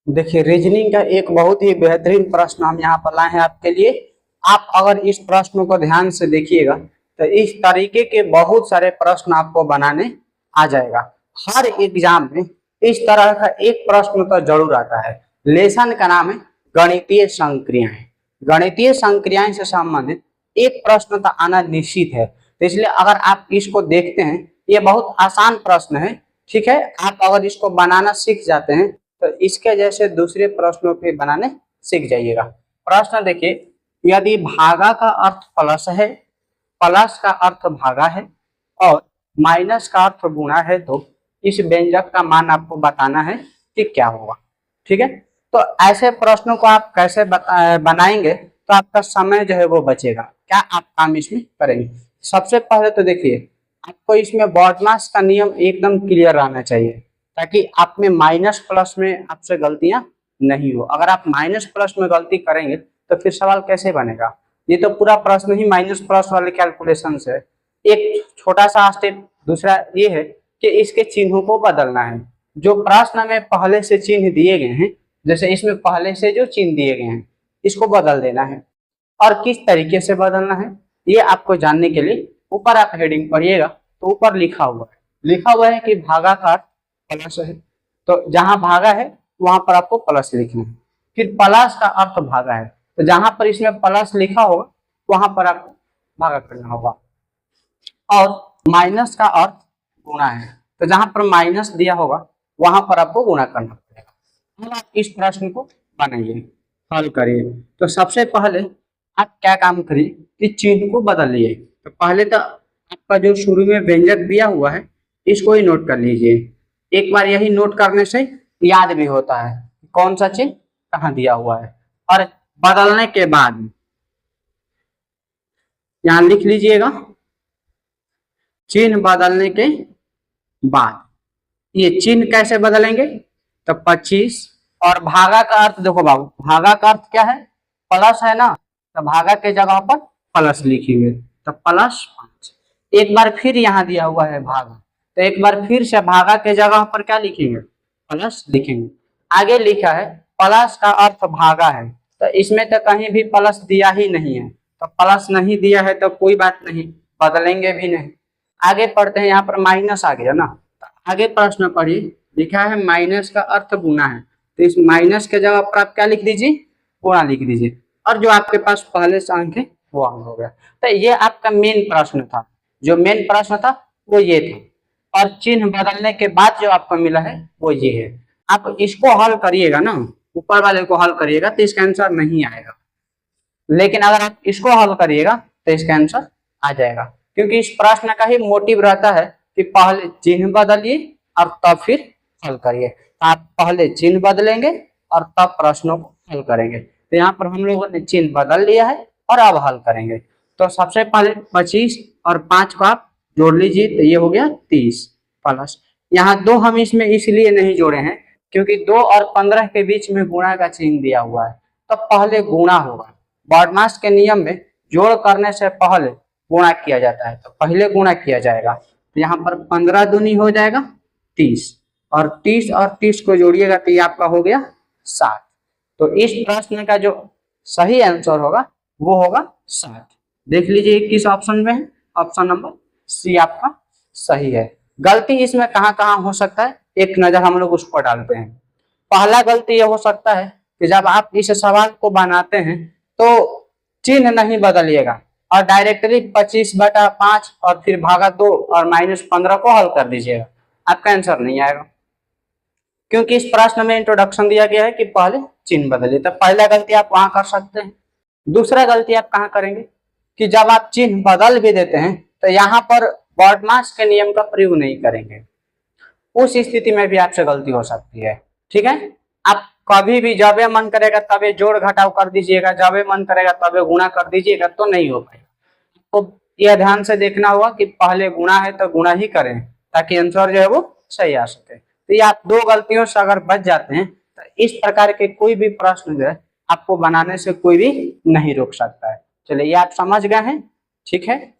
देखिए, रीजनिंग का एक बहुत ही बेहतरीन प्रश्न हम यहाँ पर लाए हैं आपके लिए। आप अगर इस प्रश्न को ध्यान से देखिएगा तो इस तरीके के बहुत सारे प्रश्न आपको बनाने आ जाएगा। हर एग्जाम में इस तरह का एक प्रश्न तो जरूर आता है। लेसन का नाम है गणितीय संक्रियाएं। गणितीय संक्रियाएं से संबंधित एक प्रश्न तो आना निश्चित है। तो इसलिए अगर आप इसको देखते हैं, ये बहुत आसान प्रश्न है। ठीक है, आप अगर इसको बनाना सीख जाते हैं तो इसके जैसे दूसरे प्रश्नों पे बनाने सीख जाइएगा। प्रश्न देखिए, यदि भागा का अर्थ प्लस है, प्लस का अर्थ भागा है और माइनस का अर्थ गुणा है, तो इस व्यंजक का मान आपको बताना है कि क्या होगा। ठीक है, तो ऐसे प्रश्नों को आप कैसे बनाएंगे तो आपका समय जो है वो बचेगा। क्या आप काम इसमें करेंगे? सबसे पहले तो देखिए, आपको इसमें बॉडमास का नियम एकदम क्लियर रहना चाहिए ताकि आप में माइनस प्लस में आपसे गलतियां नहीं हो। अगर आप माइनस प्लस में गलती करेंगे तो फिर सवाल कैसे बनेगा? ये तो पूरा प्रश्न ही माइनस प्लस वाले कैलकुलेशन से। एक छोटा सा स्टेप दूसरा ये है कि इसके चिन्हों को बदलना है। जो प्रश्न में पहले से चिन्ह दिए गए हैं, जैसे इसमें पहले से जो चिन्ह दिए गए हैं, इसको बदल देना है। और किस तरीके से बदलना है ये आपको जानने के लिए ऊपर आप हेडिंग पढ़िएगा तो ऊपर लिखा हुआ है कि भागा का प्लस है, तो जहां भागा है वहां पर आपको प्लस लिखना है। फिर प्लस का अर्थ भागा है, तो जहां पर इसमें प्लस लिखा होगा वहां पर आपको भागा करना होगा। और माइनस का अर्थ गुणा है, तो जहां पर माइनस दिया होगा वहां पर आपको गुणा करना पड़ेगा। अब आप इस प्रश्न को बनाइए, हल करिए। तो सबसे पहले आप क्या काम करिए कि चिन्ह को बदलिए। तो पहले तो आपका जो शुरू में व्यंजक दिया हुआ है इसको ही नोट कर लीजिए। एक बार यही नोट करने से याद भी होता है कौन सा चिन्ह कहाँ दिया हुआ है। और बदलने के बाद यहाँ लिख लीजिएगा, चिन्ह बदलने के बाद ये चिन्ह कैसे बदलेंगे? तो 25 और भागा का अर्थ देखो बाबू, भागा का अर्थ क्या है? प्लस है ना, तो भागा के जगह पर प्लस लिखेंगे, तो +5। एक बार फिर यहाँ दिया हुआ है भागा, तो एक बार फिर से भागा के जगह पर क्या लिखेंगे? प्लस लिखेंगे। आगे लिखा है प्लस का अर्थ भागा है, तो इसमें तो कहीं भी प्लस दिया ही नहीं है, तो प्लस नहीं दिया है तो कोई बात नहीं, बदलेंगे भी नहीं। आगे पढ़ते हैं, यहाँ पर माइनस आ गया ना, तो आगे प्रश्न पढ़िए, लिखा है माइनस का अर्थ गुना है, तो इस माइनस के जगह पर आप क्या लिख दीजिए? गुणा लिख दीजिए। और जो आपके पास पहले से अंक है वो अंक हो गया। तो ये आपका मेन प्रश्न था, जो मेन प्रश्न था वो ये था। और चिन्ह बदलने के बाद जो आपको मिला है वो ये है। आप इसको हल करिएगा ना, ऊपर वाले को हल करिएगा तो इसका आंसर नहीं आएगा, लेकिन अगर आप इसको हल करिएगा तो इसका आंसर आ जाएगा। क्योंकि इस प्रश्न का ही मोटिव रहता है कि पहले चिन्ह बदलिए और तब फिर हल करिए। तो आप पहले चिन्ह बदलेंगे और तब प्रश्नों को हल करेंगे। तो यहाँ पर हम लोगों ने चिन्ह बदल लिया है और अब हल करेंगे। तो सबसे पहले 25 और 5 को आप जोड़ लीजिए, तो ये हो गया 30 प्लस, यहाँ 2 हम इसमें इसलिए नहीं जोड़े हैं क्योंकि 2 और 15 के बीच में गुणा का चिन्ह दिया हुआ है, तो पहले गुणा होगा। बॉडमास के नियम में जोड़ करने से पहले गुणा किया जाता है, तो पहले गुणा किया जाएगा। तो यहाँ पर 15 दूनी हो जाएगा 30, और 30 और 30 को जोड़िएगा तो ये आपका हो गया 60। तो इस प्रश्न का जो सही आंसर होगा वो होगा 60। देख लीजिए किस ऑप्शन में है, ऑप्शन नंबर सी आपका सही है। गलती इसमें कहाँ कहाँ हो सकता है, एक नजर हम लोग उस पर डालते हैं। पहला गलती ये हो सकता है कि जब आप इस सवाल को बनाते हैं तो चिन्ह नहीं बदलिएगा और डायरेक्टली 25/5 और फिर भागा 2 और -15 को हल कर दीजिएगा, आपका आंसर नहीं आएगा। क्योंकि इस प्रश्न में इंट्रोडक्शन दिया गया है कि पहले चिन्ह बदलिए, तो पहला गलती आप वहां कर सकते हैं। दूसरा गलती आप कहाँ करेंगे कि जब आप चिन्ह बदल भी देते हैं तो यहाँ पर बॉडमास के नियम का प्रयोग नहीं करेंगे। उस स्थिति में भी आपसे गलती हो सकती है। ठीक है, आप कभी भी जब मन करेगा तबे जोड़ घटाव कर दीजिएगा, जब मन करेगा तबे गुणा कर दीजिएगा, तो नहीं हो पाएगा। तो यह ध्यान से देखना होगा कि पहले गुणा है तो गुणा ही करें ताकि आंसर जो है वो सही आ सके। तो ये आप 2 गलतियों से अगर बच जाते हैं तो इस प्रकार के कोई भी प्रश्न जो है आपको बनाने से कोई भी नहीं रोक सकता है। चलिए, ये आप समझ गए हैं। ठीक है।